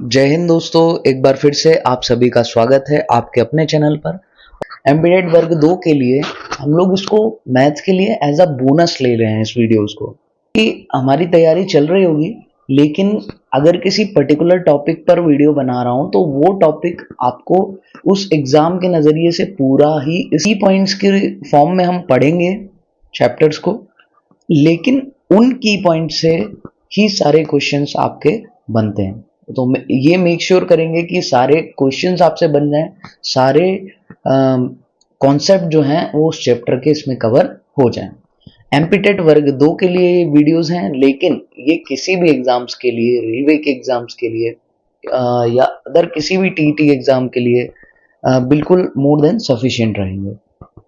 जय हिंद दोस्तों, एक बार फिर से आप सभी का स्वागत है आपके अपने चैनल पर। एम्बेडेड वर्ग 2 के लिए हम लोग इसको मैथ्स के लिए एज अ बोनस ले रहे हैं इस वीडियोस को कि हमारी तैयारी चल रही होगी, लेकिन अगर किसी पर्टिकुलर टॉपिक पर वीडियो बना रहा हूं तो वो टॉपिक आपको उस एग्जाम के नज़रिए से पूरा ही इसी पॉइंट्स के फॉर्म में हम पढ़ेंगे चैप्टर्स को, लेकिन उन की पॉइंट से ही सारे क्वेश्चंस आपके बनते हैं। तो ये मेक श्योर करेंगे कि सारे क्वेश्चंस आपसे बन जाएं, सारे कॉन्सेप्ट जो हैं वो उस चैप्टर के इसमें कवर हो जाएं। एमपीटेट वर्ग 2 के लिए ये वीडियोस हैं, लेकिन ये किसी भी एग्जाम्स के लिए, रेलवे के एग्जाम्स के लिए या अदर किसी भी टीटी एग्जाम के लिए बिल्कुल मोर देन सफिशिएंट रहेंगे।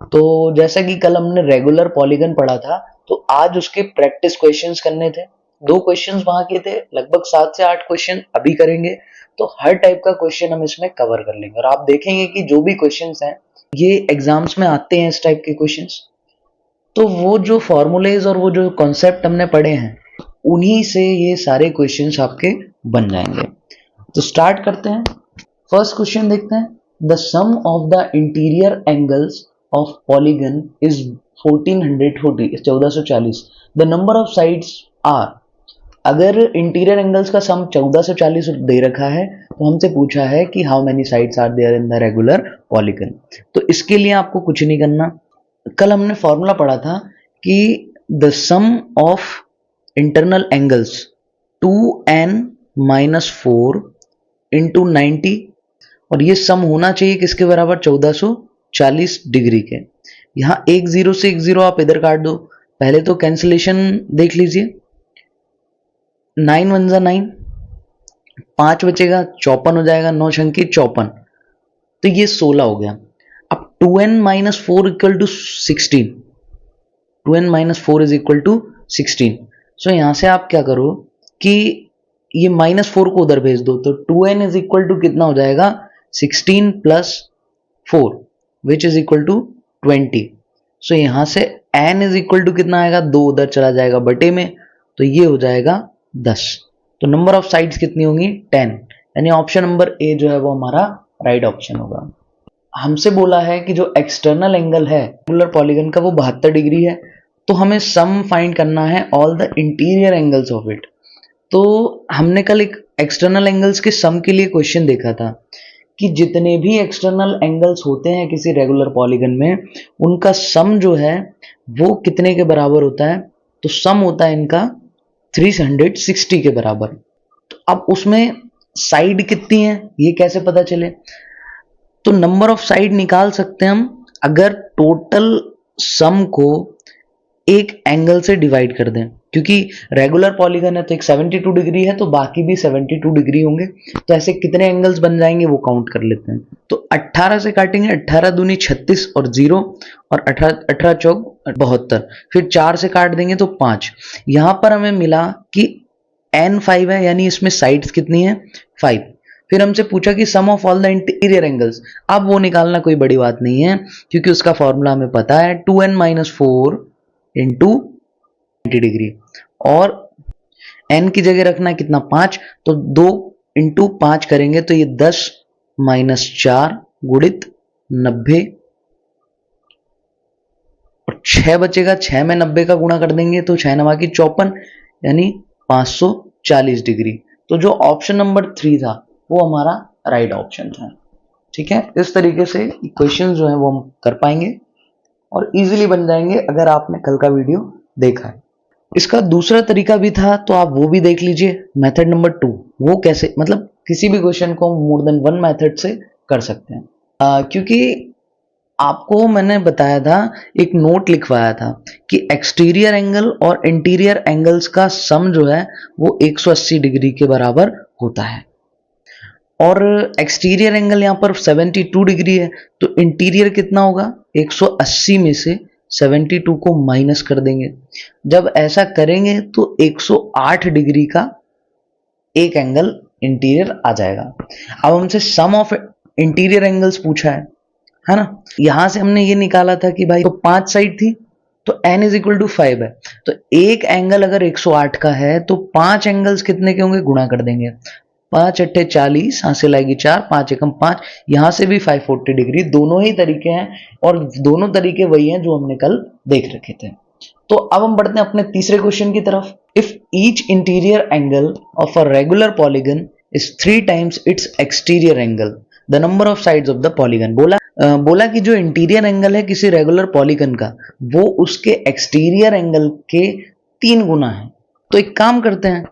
तो जैसा कि कल हमने रेगुलर पॉलीगन पढ़ा था, तो आज उसके प्रैक्टिस क्वेश्चंस करने थे। 2 क्वेश्चंस वहां के थे, लगभग 7 से 8 क्वेश्चन अभी करेंगे। तो हर टाइप का क्वेश्चन हम इसमें कवर कर लेंगे और आप देखेंगे कि जो भी क्वेश्चंस हैं ये एग्जाम्स में आते हैं इस टाइप के क्वेश्चंस। तो वो जो फॉर्मूलेज और वो जो कॉन्सेप्ट हमने पढ़े हैं उन्हीं से ये सारे क्वेश्चंस आपके बन जाएंगे। तो स्टार्ट करते हैं। फर्स्ट क्वेश्चन देखते हैं। The sum of the interior angles of polygon is 1440 the number of sides are. अगर इंटीरियर एंगल्स का सम 1440 दे रखा है तो हमसे पूछा है कि how many sides are there in the regular polygon. तो इसके लिए आपको कुछ नहीं करना। कल हमने फॉर्मूला पढ़ा था कि the sum of internal angles 2n-4 into 90, और ये सम होना चाहिए किसके बराबर, 1440 डिग्री के। यहाँ एक जीरो से एक जीरो आप इधर काट दो। पहले तो कैंसिलेशन देख लीजिए, 9 1 9, 5 बचेगा, 54 हो जाएगा, 9 छंकी 54, तो ये 16 हो गया। अब 2n-4 equal to 16, 2n-4 is equal to 16। So यहां से आप क्या करो कि ये -4 को उधर भेज दो, तो 2n इज इक्वल टू कितना हो जाएगा, 16 plus 4 which is equal to 20। So यहां से n इज इक्वल टू कितना आएगा, 2 उधर चला जाएगा बटे में, तो ये हो जाएगा 10। तो नंबर ऑफ साइड्स कितनी होंगी, 10। यानी ऑप्शन नंबर ए जो है वो हमारा राइट ऑप्शन होगा। हमसे बोला है कि जो एक्सटर्नल एंगल है रेगुलर पॉलीगन का वो 72 डिग्री है, तो हमें सम फाइंड करना है all the interior angles of it. तो हमने कल एक एक्सटर्नल एंगल्स के सम के लिए क्वेश्चन देखा था कि जितने भी एक्सटर्नल एंगल्स होते हैं किसी रेगुलर पॉलीगन में, उनका सम जो है वो कितने के बराबर होता है, तो सम होता है इनका 360 के बराबर। तो अब उसमें साइड कितनी है ये कैसे पता चले, तो नंबर ऑफ साइड निकाल सकते हैं हम अगर टोटल सम को एक एंगल से डिवाइड कर दें। क्योंकि रेगुलर पॉलीगन है तो एक 72 डिग्री है, तो बाकी भी 72 डिग्री होंगे। तो ऐसे कितने एंगल्स बन जाएंगे वो काउंट कर लेते हैं। तो 18 से काटेंगे, 18 दूनी 36 और 0, और 18 चौक 72, फिर 4 से काट देंगे तो 5। यहां पर हमें मिला कि n5 है, यानी इसमें साइड्स कितनी है, 5। फिर हमसे पूछा कि sum of all the interior angles. अब वो निकालना कोई बड़ी बात नहीं है, क्योंकि उसका फॉर्मूला हमें पता है, 2n-4 इंटू 90 डिग्री, और n की जगह रखना है कितना, 5, तो 2 इंटू 5 करेंगे तो ये 10 -4 गुणित 90, और 6 बचेगा, 6 में 90 का गुणा कर देंगे तो 6 9 की 54, यानी 540 डिग्री। तो जो ऑप्शन नंबर 3 था वो हमारा राइट ऑप्शन था। ठीक है, इस तरीके से क्वेश्चन जो है वो हम कर पाएंगे और इजीली बन जाएंगे अगर आपने कल का वीडियो देखा है। इसका दूसरा तरीका भी था, तो आप वो भी देख लीजिए, मेथड नंबर 2। वो कैसे, मतलब किसी भी क्वेश्चन को मोर देन 1 मेथड से कर सकते हैं। क्योंकि आपको मैंने बताया था, एक नोट लिखवाया था कि एक्सटीरियर एंगल और इंटीरियर एंगल्स का सम जो है वो 180 डिग्री के बराबर होता है, और एक्सटीरियर एंगल यहाँ पर 72 डिग्री है, तो इंटीरियर कितना होगा, 180 में से 72 को माइनस कर देंगे। जब ऐसा करेंगे तो 108 डिग्री का एक एंगल इंटीरियर आ जाएगा। अब हमसे सम ऑफ इंटीरियर एंगल्स पूछा है ना। यहां से हमने ये निकाला था कि भाई तो 5 साइड थी, तो n इज इक्वल टू 5 है, तो एक एंगल अगर 108 का है तो 5 एंगल्स कितने के होंगे, गुणा कर देंगे। 5 अट्ठे 40, हासिल आएगी 4, 5 एकम 5, यहां से भी 540 डिग्री। दोनों ही तरीके हैं और दोनों तरीके वही हैं जो हमने कल देख रखे थे। तो अब हम बढ़ते हैं अपने तीसरे क्वेश्चन की तरफ। If each interior angle of a regular polygon is 3 times it's exterior angle, the number of sides of the polygon. बोला कि जो इंटीरियर एंगल है किसी रेगुलर पॉलीगन का, वो उसके एक्सटीरियर एंगल के 3 गुना है। तो एक काम करते हैं,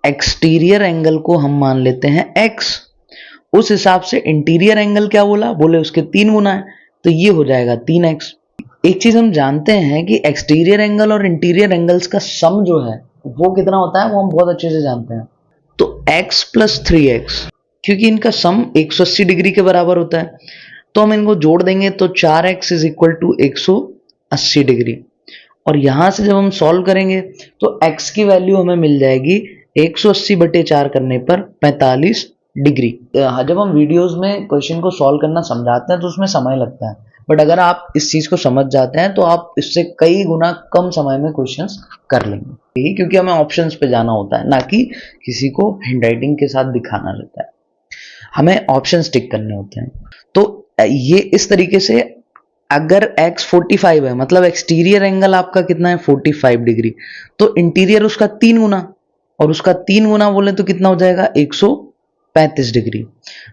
एक्सटीरियर एंगल को हम मान लेते हैं x, उस हिसाब से इंटीरियर एंगल क्या बोला, बोले उसके 3 गुना है, तो ये हो जाएगा 3x। एक चीज हम जानते हैं कि एक्सटीरियर एंगल और इंटीरियर एंगल्स का सम जो है वो कितना होता है, वो हम बहुत अच्छे से जानते हैं। तो x प्लस 3x, क्योंकि इनका सम 180 डिग्री के बराबर होता है, तो हम इनको जोड़ देंगे तो 4x is equal to 180 degree. और यहां से जब हम सॉल्व करेंगे तो x की वैल्यू हमें मिल जाएगी 180 बटे 4 करने पर 45 डिग्री। जब हम वीडियोस में क्वेश्चन को सॉल्व करना समझाते हैं तो उसमें समय लगता है, बट अगर आप इस चीज को समझ जाते हैं तो आप इससे कई गुना कम समय में क्वेश्चंस कर लेंगे, क्योंकि हमें ऑप्शंस पे जाना होता है, ना कि किसी को हैंडराइटिंग के साथ दिखाना रहता है, हमें ऑप्शंस टिक करने होते हैं। तो ये इस तरीके से, अगर x 45 है मतलब एक्सटीरियर एंगल आपका कितना है 45 डिग्री, तो इंटीरियर उसका 3 गुना, और उसका 3 गुना बोले तो कितना हो जाएगा 135 डिग्री।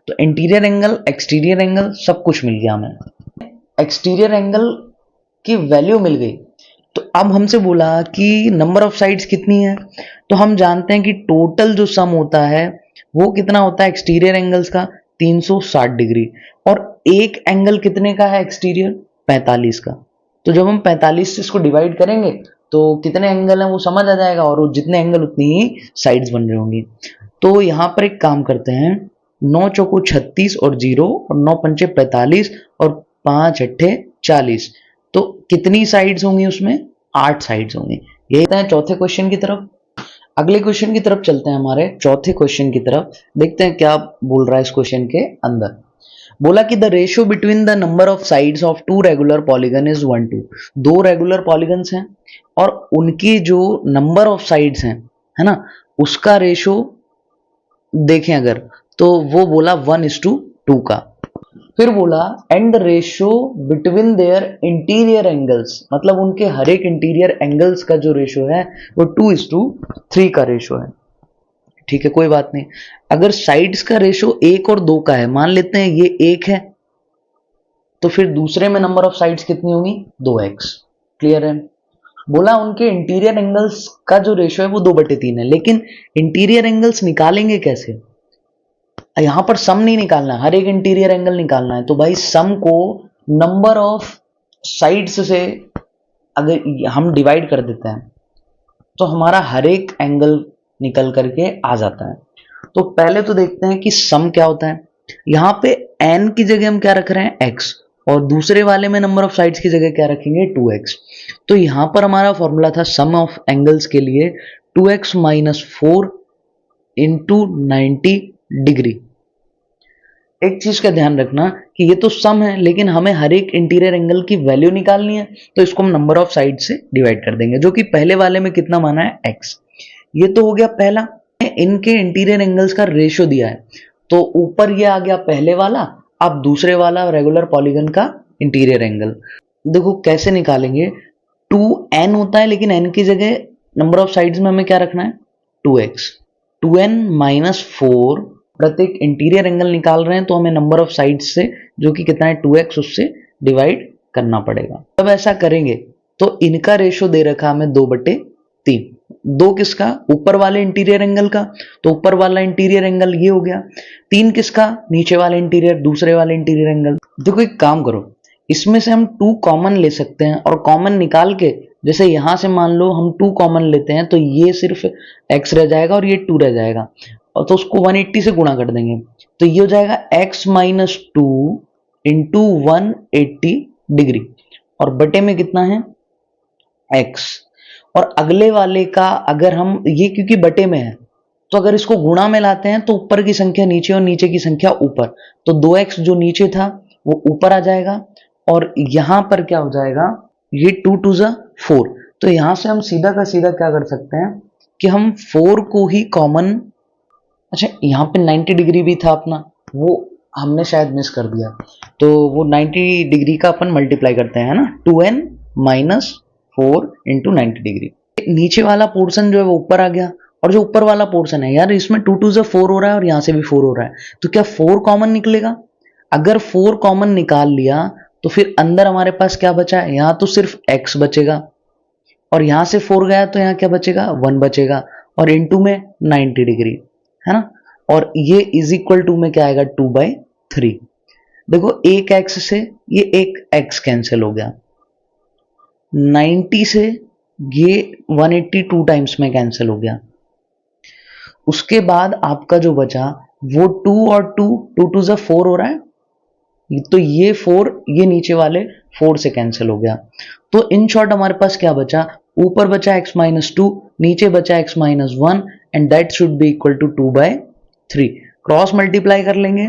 तो इंटीरियर एंगल, एक्सटीरियर एंगल, सब कुछ मिल गया हमें। एक्सटीरियर एंगल की वैल्यू मिल गई, तो अब हमसे बोला कि नंबर ऑफ साइड्स कितनी है, तो हम जानते हैं कि टोटल जो सम होता है वो कितना होता है एक्सटीरियर एंगल्स का, 360 डिग्री। और एक एंगल कितने का है एक्सटीरियर, 45 का। तो जब हम 45 से इसको डिवाइड करेंगे तो कितने एंगल हैं वो समझ आ जाएगा, और वो जितने एंगल उतनी ही साइड्स बन रही होंगी। तो यहां पर एक काम करते हैं, 9 चौको 36 और 0 और 9 पंचे 45 और 5 अट्ठे 40, तो कितनी साइड्स होंगी उसमें, 8 साइड्स होंगी। यही है चौथे क्वेश्चन की तरफ। अगले क्वेश्चन की तरफ चलते हैं, हमारे चौथे क्वेश्चन की तरफ, देखते हैं क्या बोल रहा है इस क्वेश्चन के अंदर। बोला कि the ratio between the number of sides of 2 regular polygon is 1:2। 2 regular polygons हैं और उनकी जो नंबर ऑफ साइड्स हैं, है ना, उसका रेशियो देखें अगर, तो वो बोला 1:2 का। फिर बोला and the ratio between their interior angles, मतलब उनके हर एक इंटीरियर एंगल्स का जो रेशियो है वो 2:3 का रेशियो है। ठीक है, कोई बात नहीं। अगर साइड्स का रेशियो 1 और 2 का है, मान लेते हैं ये 1 है, तो फिर दूसरे में नंबर ऑफ साइड्स कितनी होंगी, 2x। क्लियर है। बोला उनके इंटीरियर एंगल्स का जो रेशियो है वो 2/3 है, लेकिन इंटीरियर एंगल्स निकालेंगे कैसे, यहां पर सम नहीं निकालना है, हर एक इंटीरियर एंगल निकालना है। तो भाई सम को नंबर ऑफ साइड्स से अगर हम डिवाइड कर देते हैं तो हमारा हर एक एंगल निकल करके आ जाता है। तो पहले तो देखते हैं कि सम क्या होता है। यहां पे n की जगह हम क्या रख रहे हैं, x, और दूसरे वाले में नंबर ऑफ साइड्स की जगह क्या रखेंगे, 2x। तो यहां पर हमारा फॉर्मूला था सम ऑफ एंगल्स के लिए 2x - 4 इंटू 90 डिग्री। एक चीज का ध्यान रखना कि ये तो सम है, लेकिन हमें हर एक इंटीरियर एंगल की वैल्यू निकालनी है, तो इसको हम नंबर ऑफ साइड से डिवाइड कर देंगे, जो कि पहले वाले में कितना माना है, x। ये तो हो गया पहला, इनके इंटीरियर एंगल्स का रेशियो दिया है, तो ऊपर ये आ गया पहले वाला, अब दूसरे वाला रेगुलर पॉलीगन का इंटीरियर एंगल। देखो कैसे निकालेंगे, 2n होता है, लेकिन n की जगह नंबर ऑफ साइड्स में हमें क्या रखना है, 2x। 2n - 4, प्रत्येक इंटीरियर एंगल निकाल रहे हैं तो हमें नंबर ऑफ साइड्स से, जो कि कितना है 2x, उससे डिवाइड करना पड़ेगा। जब ऐसा करेंगे तो इनका रेशियो दे रखा हमें 2/3। 2 किसका, ऊपर वाले इंटीरियर एंगल का, तो ऊपर वाला इंटीरियर एंगल ये हो गया। 3 किसका, नीचे वाले इंटीरियर, दूसरे वाले इंटीरियर एंगल। देखो एक काम करो, इसमें से हम 2 कॉमन ले सकते हैं, और कॉमन निकाल के, जैसे यहां से मान लो हम 2 कॉमन लेते हैं तो ये सिर्फ x रह जाएगा और ये 2 रह जाएगा, और तो उसको 180 से गुणा कर देंगे, तो ये हो जाएगा x - 2 इंटू 180 डिग्री, और बटे में कितना है, x। और अगले वाले का अगर हम, ये क्योंकि बटे में है, तो अगर इसको गुणा में लाते हैं तो ऊपर की संख्या नीचे और नीचे की संख्या ऊपर, तो 2x जो नीचे था वो ऊपर आ जाएगा, और यहां पर क्या हो जाएगा, ये 2 × 2 = 4। तो यहां से हम सीधा का सीधा क्या कर सकते हैं कि हम 4 को ही कॉमन अच्छा, यहाँ पे 90 डिग्री भी था अपना, वो हमने शायद मिस कर दिया। तो वो 90 डिग्री का अपन मल्टीप्लाई करते हैं ना, 2n माइनस 4 इंटू 90 डिग्री। नीचे वाला पोर्शन जो है वो ऊपर आ गया, और जो ऊपर वाला पोर्शन है यार, इसमें 2 2 से 4 हो रहा है और यहाँ से भी 4 हो रहा है, तो क्या 4 कॉमन निकलेगा? अगर 4 कॉमन निकाल लिया तो फिर अंदर हमारे पास क्या बचा है? यहाँ तो सिर्फ x बचेगा, और यहाँ से 4 गया तो यहाँ क्या बचेगा? 1 बचेगा, और इनटू में 90 डिग्री, है ना। और ये इज इक्वल टू में क्या आएगा? 2/3। देखो एक x से ये एक x कैंसिल हो गया, 90 से ये 182 टाइम्स में कैंसिल हो गया। उसके बाद आपका जो बचा वो 2 और 2, 2 2 से 4 हो रहा है, तो ये 4 ये नीचे वाले 4 से कैंसिल हो गया। तो इन शॉर्ट हमारे पास क्या बचा? ऊपर बचा x माइनस 2, नीचे बचा x minus 1, and that should be equal to 2/3। Cross multiply कर लेंगे,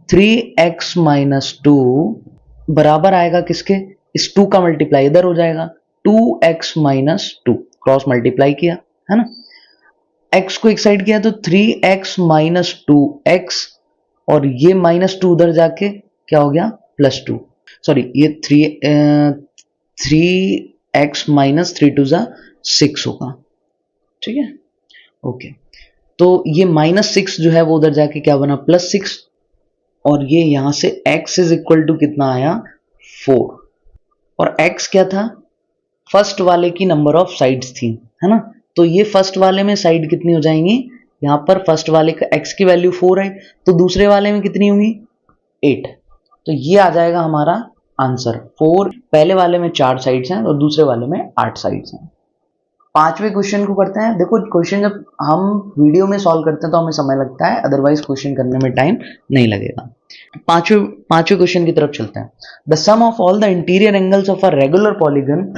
3x माइनस 2 बराबर आएगा किसके? इस 2 का मल्टीप्लाई इधर हो जाएगा, 2x माइनस 2। क्रॉस मल्टीप्लाई किया, है ना, x को एक साइड किया तो 3x माइनस 2x, और ये माइनस 2 उधर जाके क्या हो गया? +2। सॉरी, ये 3x माइनस 3 2 जा 6 होगा, ठीक है, ओके। तो ये -6 जो है वो उधर जाके क्या बना? +6, और ये यहां से x इज इक्वल टू कितना आया? 4। और x क्या था? फर्स्ट वाले की नंबर ऑफ साइड्स थी, है ना। तो ये फर्स्ट वाले में साइड कितनी हो जाएंगी? यहां पर फर्स्ट वाले का x की वैल्यू 4 है, तो दूसरे वाले में कितनी होंगी? 8। तो ये आ जाएगा हमारा आंसर 4। पहले वाले में 4 साइड्स हैं और दूसरे वाले में 8 साइड्स हैं। पांचवें क्वेश्चन को करते हैं। देखो क्वेश्चन जब हम वीडियो में सॉल्व करते हैं तो हमें समय लगता है, अदरवाइज क्वेश्चन करने में टाइम नहीं लगेगा। पांचवें क्वेश्चन की तरफ चलते हैं। The sum of all the interior angles of a regular polygon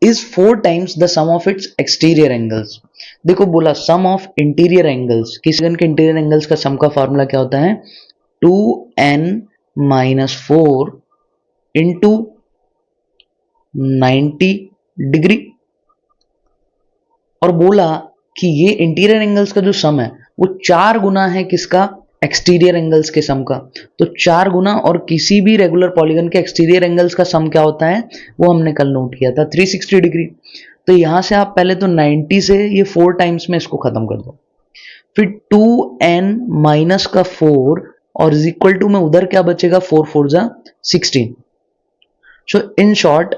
is 4 times the sum of its exterior angles. देखो बोला सम ऑफ इंटीरियर एंगल्स, किसी के इंटीरियर एंगल्स का सम का फॉर्मूला क्या होता है? 2n minus 4 into 90 degree. और बोला कि ये इंटीरियर एंगल्स का जो सम है वो 4 गुना है किसका? एक्सटीरियर एंगल्स के सम का। तो 4 गुना, और किसी भी रेगुलर पॉलीगन के एक्सटीरियर एंगल्स का सम क्या होता है वो हमने कल नोट किया था, 360 डिग्री। तो यहां से आप पहले तो 90 से ये 4 टाइम्स में इसको खत्म कर दो, फिर 2n माइनस का 4 और इज इक्वल टू में उधर क्या बचेगा? 4 4 जा 16। सो इन शॉर्ट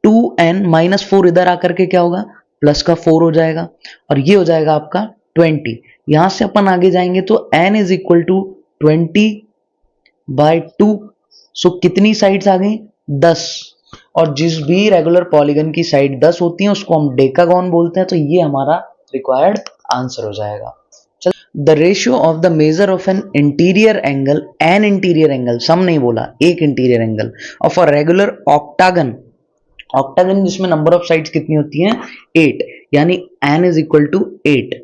2n माइनस 4 इधर आकर के क्या होगा? प्लस का 4 हो जाएगा, और ये हो जाएगा आपका 20। यहां से अपन आगे जाएंगे तो n इज इक्वल टू 20/2। सो कितनी साइड्स आ गई? 10। और जिस भी रेगुलर पॉलीगन की साइड 10 होती है उसको हम डेकागॉन बोलते हैं। तो ये हमारा रिक्वायर्ड आंसर हो जाएगा। The ratio of the measure of an interior angle, sum नहीं बोला, एक interior angle of a regular octagon, octagon जिसमें नंबर ऑफ साइड्स कितनी होती हैं? 8, यानी n is equal to 8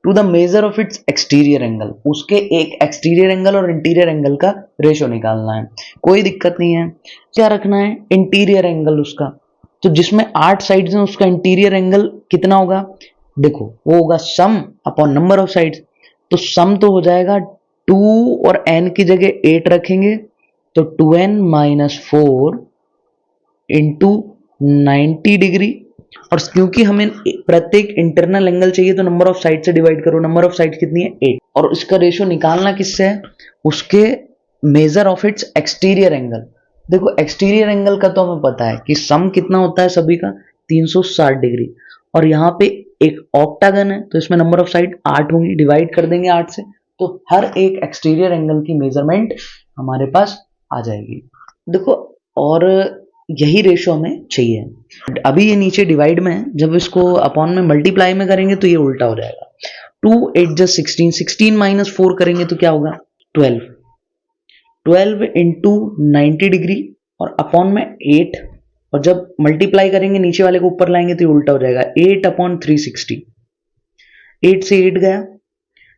to the measure of its exterior angle. उसके एक एक्सटीरियर एंगल और इंटीरियर एंगल का रेशियो निकालना है, कोई दिक्कत नहीं है। क्या रखना है? इंटीरियर एंगल उसका। तो जिसमें 8 साइड्स हैं उसका इंटीरियर एंगल कितना होगा? देखो वो होगा सम अपॉन नंबर ऑफ साइड्स। तो सम तो हो जाएगा 2 और n की जगह 8 रखेंगे तो 2n माइनस 4 इंटू 90 डिग्री। और क्योंकि हमें प्रत्येक इंटरनल एंगल चाहिए तो नंबर ऑफ साइड से डिवाइड करो, नंबर ऑफ साइड कितनी है? 8। और इसका रेशियो निकालना किससे है? उसके major of its exterior angle. देखो एक्सटीरियर एंगल का तो हमें पता है कि सम कितना होता है सभी का? 360 डिग्री। और यहाँ पे एक ऑक्टागन है तो इसमें नंबर ऑफ साइड 8 होंगी, डिवाइड कर देंगे 8 से, तो हर एक एक्सटीरियर एंगल की मेजरमेंट हमारे पास आ जाएगी। देखो और यही रेशियो हमें चाहिए। अभी ये नीचे डिवाइड में है, जब इसको अपॉन में मल्टीप्लाई में करेंगे तो ये उल्टा हो जाएगा। 2 8 जा 16, 16 माइनस 4 करेंगे तो क्या होगा? 12। 12 इंटू 90 डिग्री और अपॉन में 8, और जब मल्टीप्लाई करेंगे नीचे वाले को ऊपर लाएंगे तो ये उल्टा हो जाएगा। 8 अपॉन 360, 8 से 8 गया,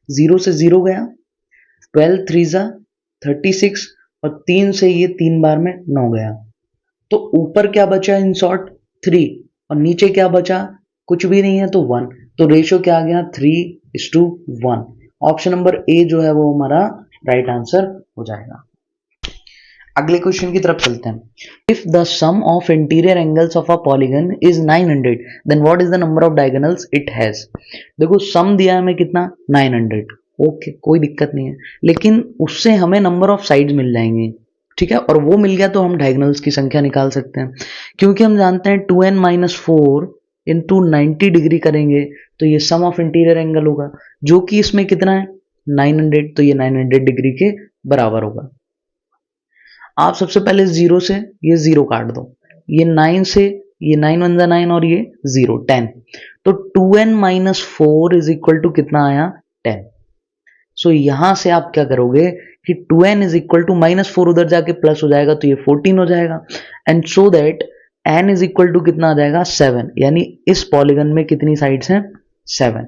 0 से 0 गया, 12 3 जा 36, और 3 से ये 3 बार में 9 गया। तो ऊपर क्या बचा इन शॉर्ट? 3, और नीचे क्या बचा? कुछ भी नहीं है तो 1। तो रेशियो क्या आ गया 3:1। ऑप्शन नंबर ए जो है वो हमारा राइट आंसर हो जाएगा। अगले क्वेश्चन की तरफ चलते हैं। If the sum of interior angles of a polygon is 900 then what is the number of diagonals it has. देखो सम दिया है हमें कितना 900, ओके कोई दिक्कत नहीं है, लेकिन उससे हमें नंबर ऑफ साइड्स मिल जाएंगे, ठीक है, और वो मिल गया तो हम डायगोनल्स की संख्या निकाल सकते हैं, क्योंकि हम जानते हैं 2n-4 इंटू 90 डिग्री करेंगे तो ये सम ऑफ इंटीरियर एंगल होगा, जो कि इसमें कितना है 900, तो ये 900 डिग्री के बराबर होगा। आप सबसे पहले 0 से ये 0 काट दो, ये 9 से ये 9 वन जा 9 और ये 0 10, तो 2n-4 इज इक्वल टू कितना आया 10। सो यहां से आप क्या करोगे कि 2n इज इक्वल टू -4 उधर जाके प्लस हो जाएगा तो ये 14 हो जाएगा, and so that n is equal to कितना आ जाएगा 7, यानी इस पॉलीगन में कितनी साइड्स हैं 7।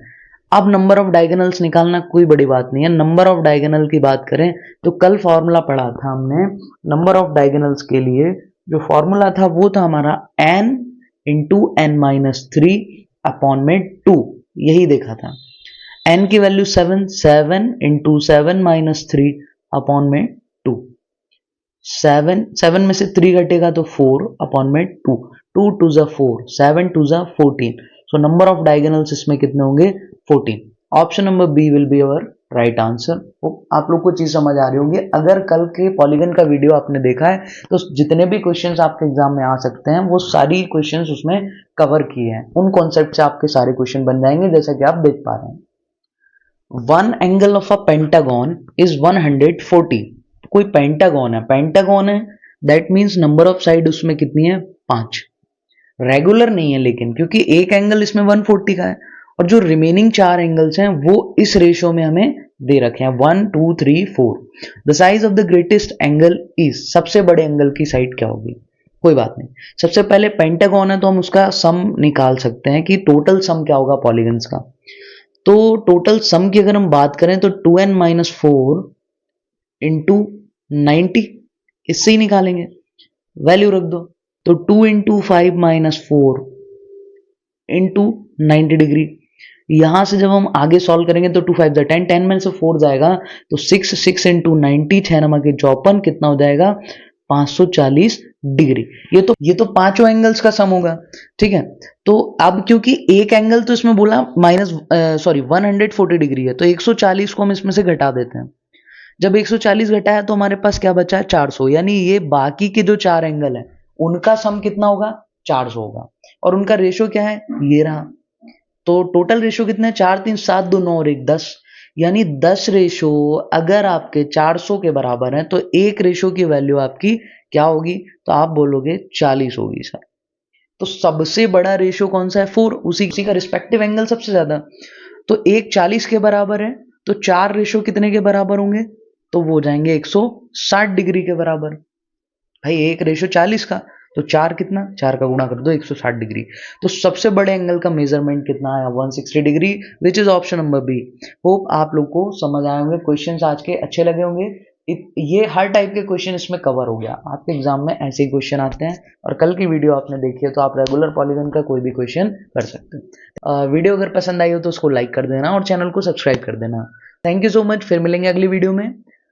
अब नंबर ऑफ डायगोनल्स निकालना कोई बड़ी बात नहीं है। नंबर ऑफ डायगोनल की बात करें तो कल फॉर्मूला पढ़ा था हमने नंबर ऑफ डायगोनल्स के लिए, जो फॉर्मूला था वो था हमारा n इंटू n-3 अपॉन में 2, यही देखा था। n की वैल्यू 7 इंटू 7-3 अपॉन में 2, 7 में से 3 घटेगा तो 4 अपॉन में 2, 2 2 जा 4, 7 2 जा 14। सो नंबर ऑफ डायगोनल्स इसमें कितने होंगे 14। Option number B will be our right answer. आप लोग को चीज समझ आ रही होगी। अगर कल के पॉलीगन का वीडियो आपने देखा है तो जितने भी क्वेश्चंस आपके एग्जाम में आ सकते हैं वो सारी क्वेश्चंस उसमें कवर किए हैं, उन कॉन्सेप्ट से आपके सारे क्वेश्चन बन जाएंगे जैसा कि आप देख पा रहे हैं। One angle of a pentagon is 140। कोई पेंटागन है, that means number of side उसमें कितनी है 5। रेगुलर नहीं है लेकिन, क्योंकि एक एंगल इसमें 140 का है और जो रिमेनिंग 4 एंगल्स हैं वो इस रेशियो में हमें दे रखे हैं 1 2 3 4। The size of the greatest angle is, सबसे बड़े एंगल की साइड क्या होगी, कोई बात नहीं। सबसे पहले पेंटागन है तो हम उसका सम निकाल सकते हैं कि टोटल सम क्या होगा पॉलीगन्स का। तो टोटल सम की अगर हम बात करें तो 2n-4 इंटू 90, इससे ही निकालेंगे, वैल्यू रख दो, तो 2 इंटू 5-4 इंटू 90 डिग्री। यहां से जब हम आगे सॉल्व करेंगे तो 2 5 जा 10, 10 में से 4 जाएगा तो 6 इंटू 90, 6 नमक 54, कितना हो जाएगा 540 डिग्री। ये तो पांचों एंगल्स का सम होगा, ठीक है। तो अब क्योंकि एक एंगल तो इसमें बोला 140 डिग्री है, तो 140 को हम इसमें से घटा देते हैं। जब 140 घटाया तो हमारे पास क्या बचा है 400, यानी ये बाकी के जो 4 एंगल है उनका सम कितना होगा 400 होगा, और उनका रेशियो क्या है ये रहा। तो टोटल रेशियो कितना है 4 3 7 2 9 और 1 10, यानी 10 रेशो अगर आपके 400 के बराबर है तो एक रेशो की वैल्यू आपकी क्या होगी, तो आप बोलोगे 40 होगी सर। तो सबसे बड़ा रेशो कौन सा है 4, उसी का रिस्पेक्टिव एंगल सबसे ज्यादा, तो एक 40 के बराबर है तो 4 रेशो कितने के बराबर होंगे, तो वो हो जाएंगे 160 डिग्री के बराबर। भाई एक रेशो 40 का तो 4 कितना, 4 का गुणा कर दो 160 डिग्री। तो सबसे बड़े एंगल का मेजरमेंट कितना आया 160 degree, which is option number B. Hope आप लोग को समझ आए होंगे, क्वेश्चंस आज के अच्छे लगे होंगे। ये हर टाइप के क्वेश्चन इसमें कवर हो गया, आपके एग्जाम में ऐसे ही क्वेश्चन आते हैं, और कल की वीडियो आपने देखी है तो आप रेगुलर पॉलीगन का कोई भी क्वेश्चन कर सकते हैं। वीडियो अगर पसंद आई हो तो उसको लाइक कर देना और चैनल को सब्सक्राइब कर देना। थैंक यू सो मच, फिर मिलेंगे अगली वीडियो में।